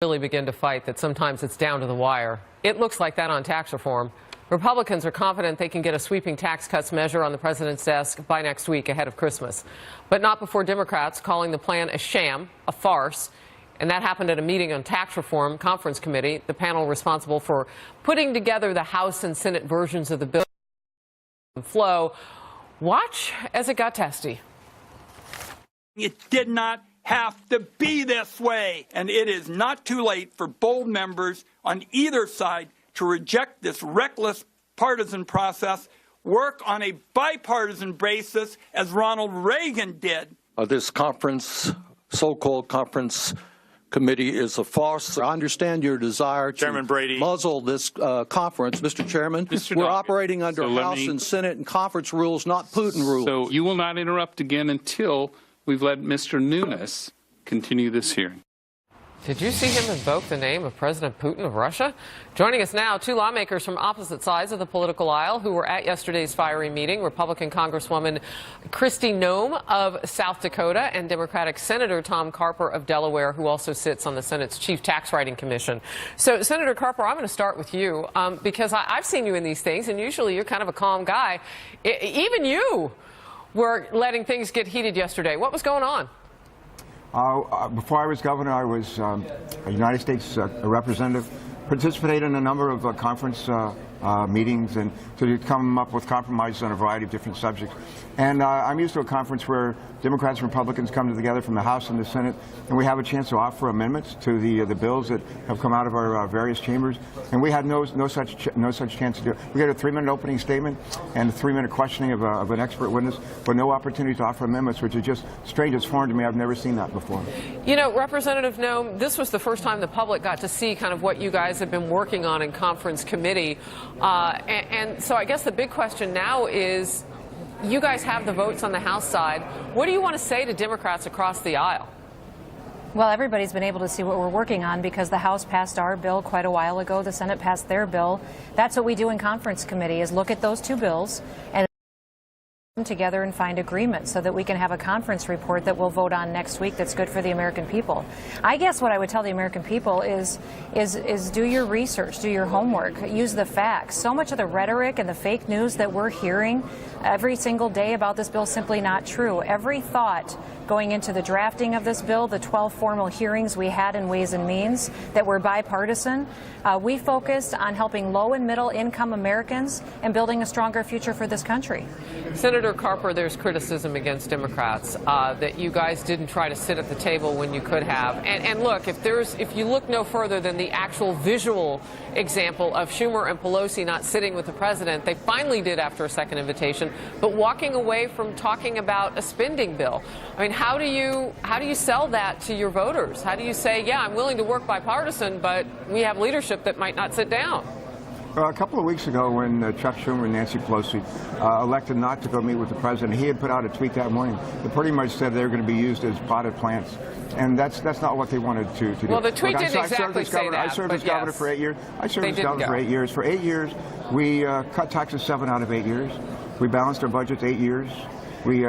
Really begin to fight that sometimes it's down to the wire. It looks like that on tax reform. Republicans are confident they can get a sweeping tax cuts measure on the president's desk by next week ahead of Christmas. But not before Democrats calling the plan a sham, a farce. And that happened at a meeting on tax reform conference committee, the panel responsible for putting together the House and Senate versions of the bill flow. Watch as it got testy. It did not have to be this way, and it is not too late for bold members on either side to reject this reckless partisan process, work on a bipartisan basis as Ronald Reagan did. This conference, so-called conference committee, is a farce. I understand your desire to muzzle this conference. Mr. Chairman, we're operating under House and Senate and conference rules, not Putin rules. So you will not interrupt again until we've let Mr. Nunes continue this hearing. Did you see him invoke the name of President Putin of Russia? Joining us now, two lawmakers from opposite sides of the political aisle who were at yesterday's fiery meeting, Republican Congresswoman Kristi Noem of South Dakota and Democratic Senator Tom Carper of Delaware, who also sits on the Senate's Chief Tax Writing Commission. So, Senator Carper, I'm going to start with you because I've seen you in these things, and usually you're kind of a calm guy. Even you were letting things get heated yesterday. What was going on? Before I was governor, I was a United States representative, participated in a number of conference meetings and to come up with compromises on a variety of different subjects. And I'm used to a conference where Democrats and Republicans come together from the House and the Senate, and we have a chance to offer amendments to the bills that have come out of our various chambers. And we had no such chance to do it. We had a 3-minute opening statement and a 3-minute questioning of an expert witness, but no opportunity to offer amendments, which is just strange. It's foreign to me. I've never seen that before. You know, Representative Noem, this was the first time the public got to see kind of what you guys have been working on in conference committee. And so I guess the big question now is, you guys have the votes on the House side. What do you want to say to Democrats across the aisle? Well, everybody's been able to see what we're working on because the House passed our bill quite a while ago. The Senate passed their bill. That's what we do in conference committee, is look at those two bills and together and find agreement so that we can have a conference report that we'll vote on next week that's good for the American people. I guess what I would tell the American people is do your research, do your homework, use the facts. So much of the rhetoric and the fake news that we're hearing every single day about this bill is simply not true. Every thought going into the drafting of this bill, the 12 formal hearings we had in Ways and Means that were bipartisan, we focused on helping low and middle income Americans and building a stronger future for this country. Senator Carper, there's criticism against Democrats that you guys didn't try to sit at the table when you could have. And look, if you look no further than the actual visual example of Schumer and Pelosi not sitting with the president, they finally did after a second invitation, but walking away from talking about a spending bill. I mean, how do you sell that to your voters? How do you say, yeah, I'm willing to work bipartisan, but we have leadership that might not sit down? A couple of weeks ago, when Chuck Schumer and Nancy Pelosi elected not to go meet with the president, he had put out a tweet that morning that pretty much said they were going to be used as potted plants. And that's not what they wanted to do. Well, the tweet didn't exactly say that. I served as governor for 8 years. For 8 years. For 8 years, we cut taxes 7 out of 8 years. We balanced our budgets 8 years. We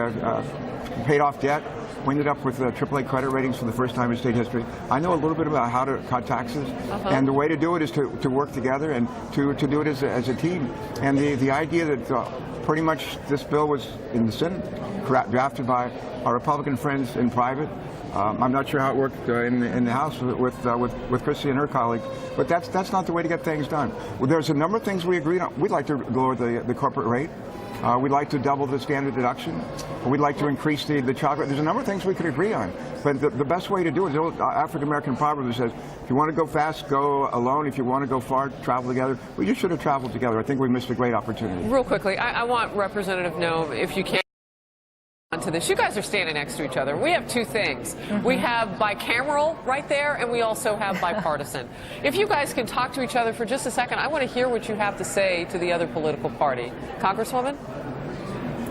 paid off debt. We ended up with AAA credit ratings for the first time in state history. I know a little bit about how to cut taxes, and the way to do it is to work together and to do it as a team. And the idea that pretty much this bill was in the Senate, drafted by our Republican friends in private. I'm not sure how it worked in the House with Kristi and her colleagues, but that's not the way to get things done. Well, there's a number of things we agreed on. We'd like to lower the corporate rate. We'd like to double the standard deduction. We'd like to increase the child rate. There's a number of things we could agree on. But the best way to do it is the old African-American proverb that says, if you want to go fast, go alone. If you want to go far, travel together. We just should have traveled together. I think we missed a great opportunity. Real quickly, I want Representative Noem, if you can, to this. You guys are standing next to each other. We have two things. We have bicameral right there, and we also have bipartisan. If you guys can talk to each other for just a second, I want to hear what you have to say to the other political party. Congresswoman?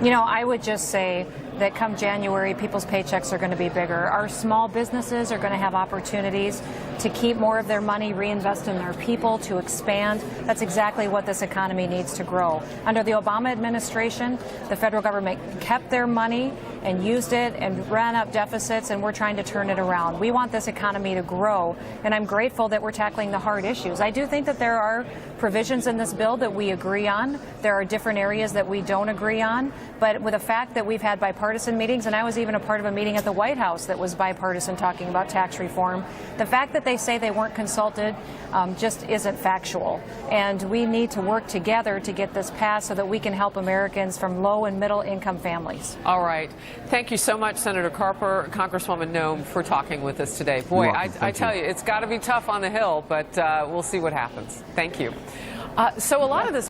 You know, I would just say that come January, people's paychecks are going to be bigger. Our small businesses are going to have opportunities to keep more of their money, reinvest in their people, to expand. That's exactly what this economy needs to grow. Under the Obama administration, the federal government kept their money and used it and ran up deficits, and we're trying to turn it around. We want this economy to grow, and I'm grateful that we're tackling the hard issues. I do think that there are provisions in this bill that we agree on. There are different areas that we don't agree on, but with the fact that we've had bipartisan meetings, and I was even a part of a meeting at the White House that was bipartisan talking about tax reform, the fact that they say they weren't consulted just isn't factual. And we need to work together to get this passed so that we can help Americans from low and middle income families. All right. Thank you so much, Senator Carper, Congresswoman Noem, for talking with us today. Boy, I tell you, it's got to be tough on the Hill, but we'll see what happens. Thank you. So a lot of this